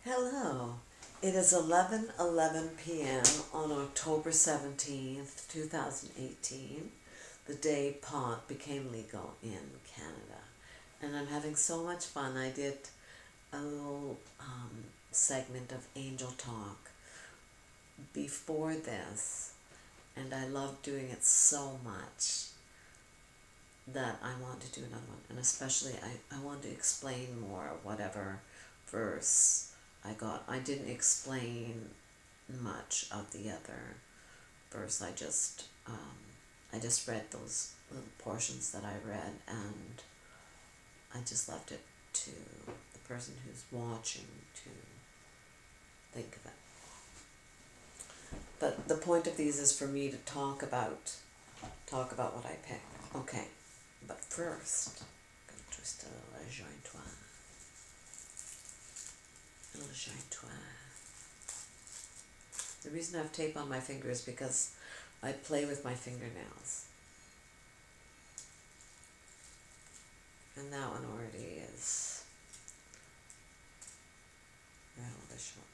Hello. It is 11:11 p.m. on October 17th, 2018, the day pot became legal in Canada. And I'm having so much fun. I did a little segment of Angel Talk before this, and I love doing it so much that I want to do another one. And especially, I want to explain more whatever verse I got. I didn't explain much of the other verse. I just read those little portions that I read, and I just left it to the person who's watching to think of it. But the point of these is for me to talk about what I picked. Okay, but first, I'm going to twist a little jointoir. A little jointoir. The reason I have tape on my finger is because I play with my fingernails. And that one already is rather short.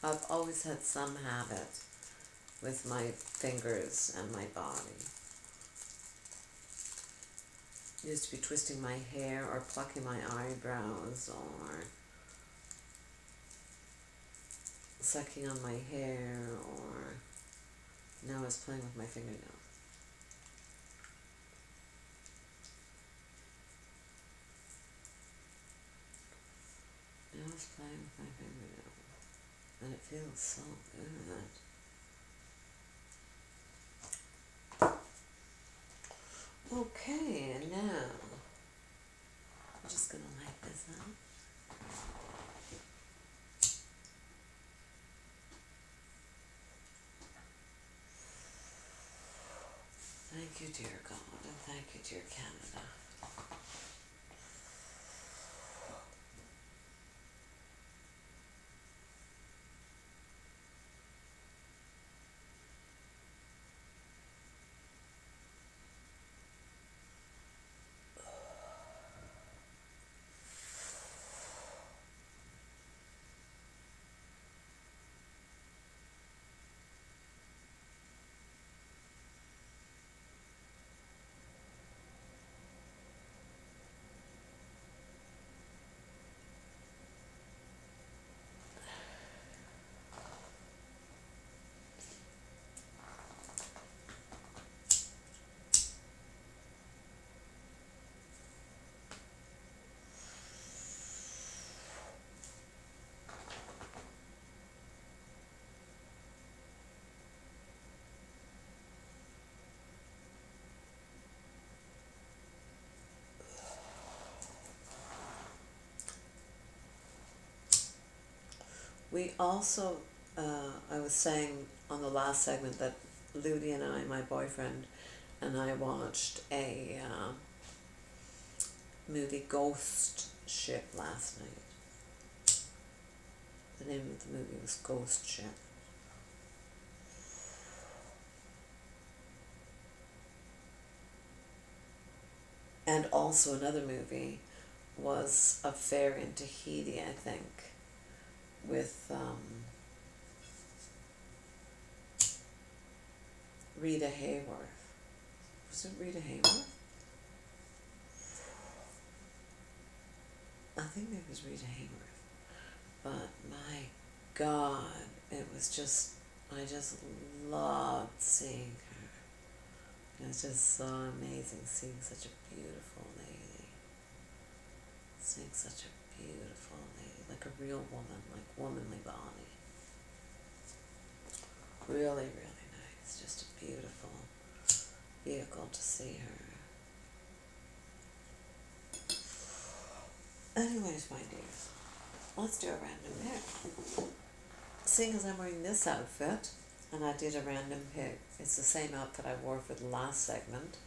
I've always had some habit with my fingers and my body. I used to be twisting my hair or plucking my eyebrows or sucking on my hair, or now I was playing with my fingernails. Now I was playing with my fingernails, and it feels so good. Okay, and now I'm just gonna light this up. Thank you, dear God, and thank you, dear Canada. We also, I was saying on the last segment that Ludi and I, my boyfriend, and I watched a movie, Ghost Ship, last night. The name of the movie was Ghost Ship. And also another movie was Affair in Tahiti, I think, with Rita Hayworth. Was it Rita Hayworth? I think it was Rita Hayworth. But my God, it was just, I just loved seeing her. It was just so amazing seeing such a beautiful lady. Seeing such a beautiful lady, like a real woman, like womanly body. Really, really nice. Just a beautiful vehicle to see her. Anyways, my dears, let's do a random pick. Seeing as I'm wearing this outfit, and I did a random pick, it's the same outfit I wore for the last segment,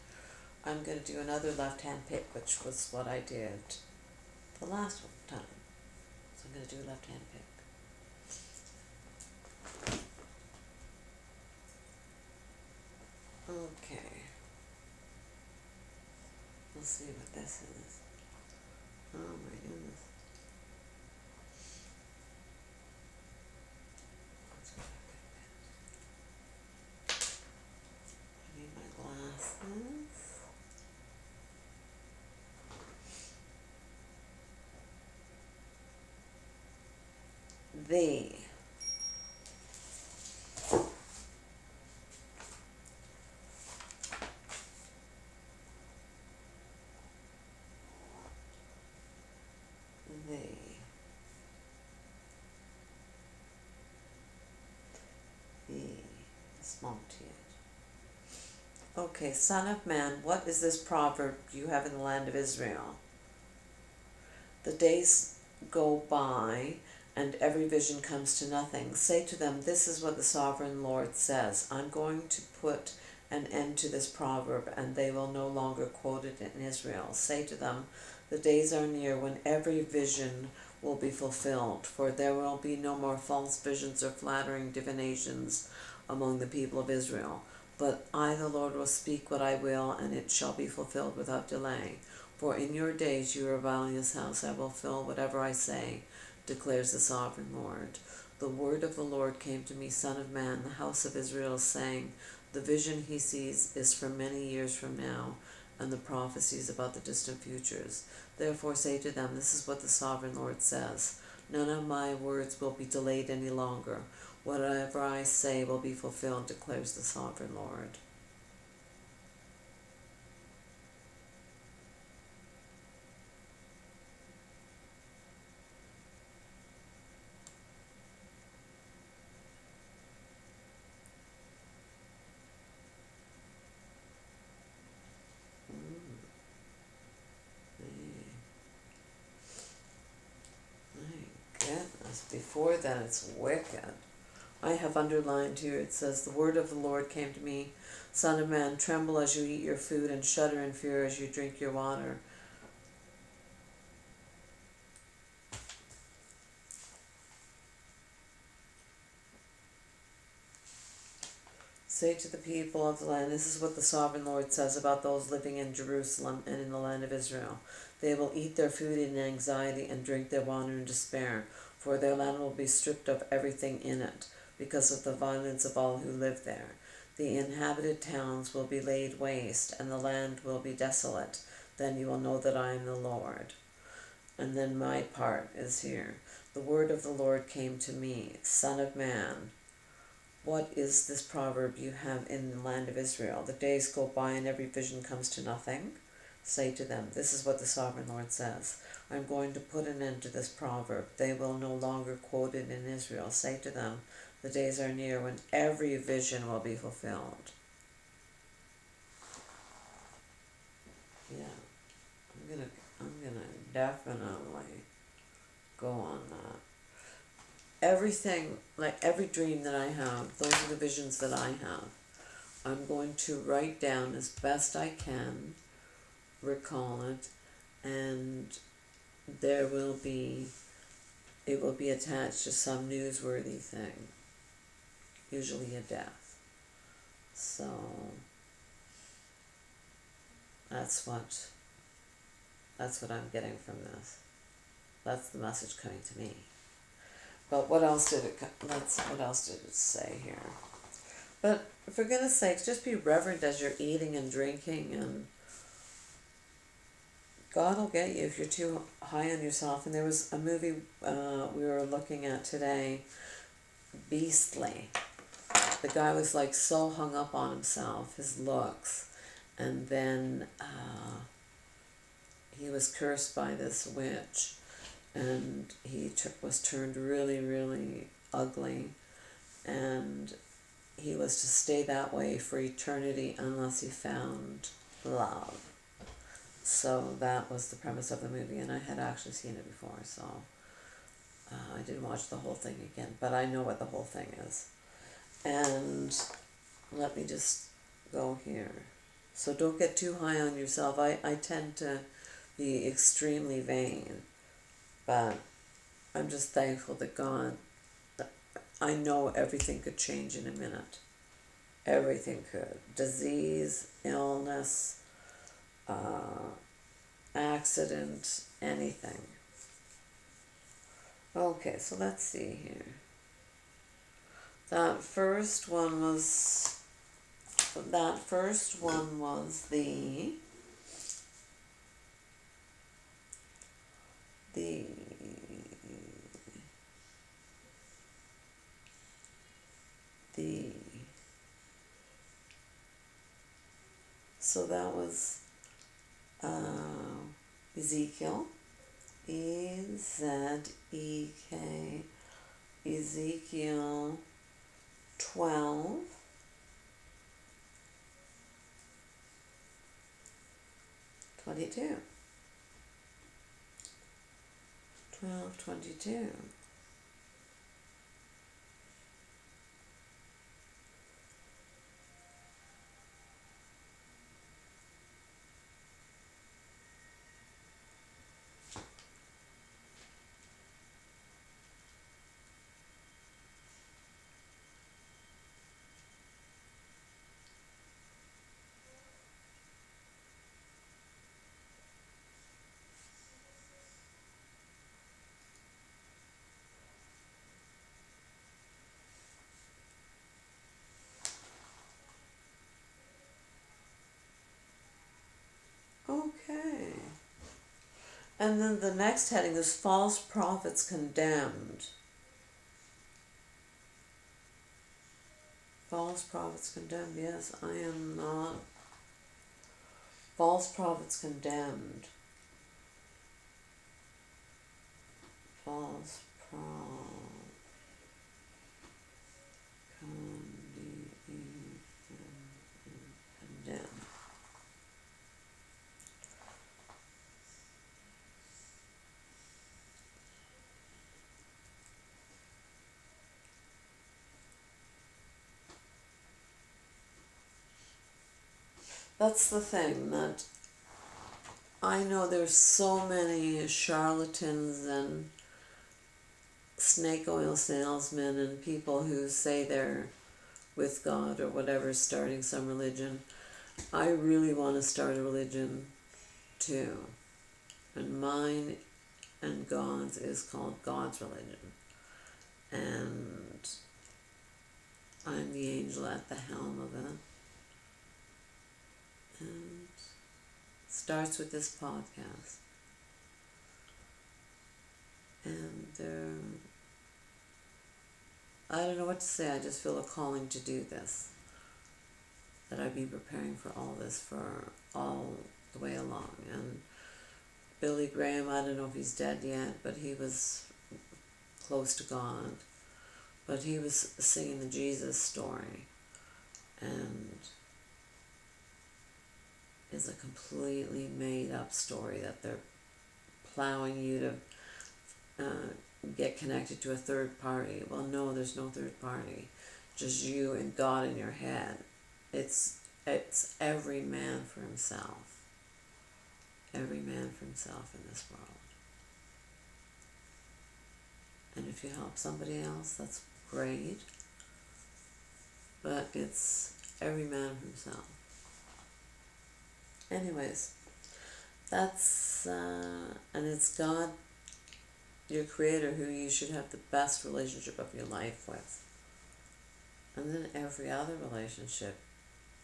I'm going to do another left-hand pick, which was what I did the last time. So I'm going to do a left-hand pick. We'll see what this is. Oh my goodness. Let's go back a bit. I need my glasses. The. The. The. Small th. Okay, son of man, what is this proverb you have in the land of Israel? The days go by, and every vision comes to nothing. Say to them, this is what the sovereign Lord says. I'm going to put an end to this proverb, and they will no longer quote it in Israel. Say to them, the days are near when every vision will be fulfilled, for there will be no more false visions or flattering divinations among the people of Israel. But I, the Lord, will speak what I will, and it shall be fulfilled without delay. For in your days, you rebellious house, I will fill whatever I say, declares the sovereign Lord. The word of the Lord came to me, Son of man, the house of Israel is saying, the vision he sees is for many years from now, and the prophecies about the distant futures. Therefore say to them, this is what the sovereign Lord says. None of my words will be delayed any longer. Whatever I say will be fulfilled, declares the sovereign Lord. My goodness, before that it's wicked. I have underlined here, it says, the word of the Lord came to me, Son of man, tremble as you eat your food and shudder in fear as you drink your water. Say to the people of the land, this is what the sovereign Lord says about those living in Jerusalem and in the land of Israel. They will eat their food in anxiety and drink their water in despair, for their land will be stripped of everything in it, because of the violence of all who live there. The inhabited towns will be laid waste, and the land will be desolate. Then you will know that I am the Lord. And then my part is here. The word of the Lord came to me, Son of man, what is this proverb you have in the land of Israel? The days go by and every vision comes to nothing. Say to them, this is what the sovereign Lord says. I'm going to put an end to this proverb. They will no longer quote it in Israel. Say to them, the days are near when every vision will be fulfilled. Yeah, I'm gonna definitely go on that. Everything, like every dream that I have, those are the visions that I have. I'm going to write down as best I can, recall it, and it will be attached to some newsworthy thing, usually a death. So that's what I'm getting from this. That's the message coming to me. But what else did it say here? But for goodness sakes, just be reverent as you're eating and drinking, and God will get you if you're too high on yourself. And there was a movie we were looking at today, Beastly. The guy was like so hung up on himself, his looks, and then he was cursed by this witch, and he was turned really, really ugly, and he was to stay that way for eternity unless he found love. So that was the premise of the movie, and I had actually seen it before, so I didn't watch the whole thing again, but I know what the whole thing is. And let me just go here. So don't get too high on yourself. I tend to be extremely vain, but I'm just thankful that God, I know everything could change in a minute. Everything could. Disease, illness, accident, anything. Okay, so let's see here. That first one was the the the so that was Ezekiel, Ezek, Ezekiel 12, 22. 12:22. Okay. And then the next heading is false prophets condemned. False prophets condemned. Yes, I am not. False prophets condemned. False prophets condemned. That's the thing, that I know there's so many charlatans and snake oil salesmen and people who say they're with God or whatever, starting some religion. I really want to start a religion too. And mine and God's is called God's religion. And I'm the angel at the helm of it. And it starts with this podcast. And I don't know what to say. I just feel a calling to do this. That I be preparing for all this for all the way along. And Billy Graham, I don't know if he's dead yet, but he was close to God. But he was singing the Jesus story. And it's a completely made up story that they're plowing you to get connected to a third party. Well, no, there's no third party. Just you and God in your head. It's every man for himself. Every man for himself in this world. And if you help somebody else, that's great. But it's every man for himself. Anyways, that's, and it's God, your creator, who you should have the best relationship of your life with. And then every other relationship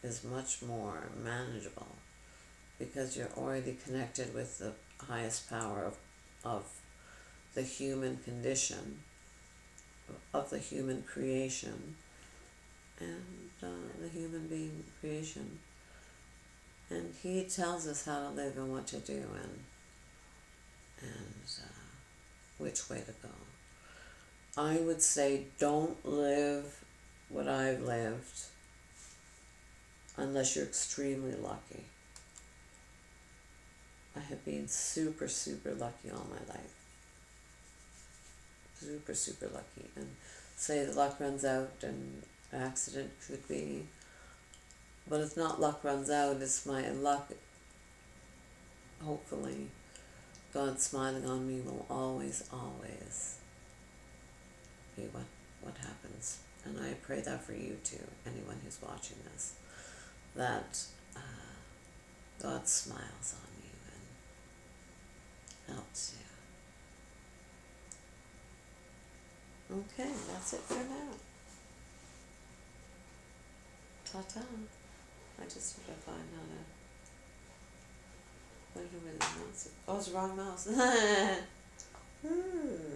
is much more manageable because you're already connected with the highest power of the human condition, of the human creation, and the human being creation. And he tells us how to live and what to do and which way to go. I would say don't live what I've lived unless you're extremely lucky. I have been super, super lucky all my life. Super, super lucky. And say the luck runs out and accident could be. But if not luck runs out, it's my luck. Hopefully, God smiling on me will always, always be what happens. And I pray that for you too, anyone who's watching this, that God smiles on you Okay, that's it for now. Ta-ta. I just have to find how to, what do I do with the mouse? Oh, it's the wrong mouse. Hmm.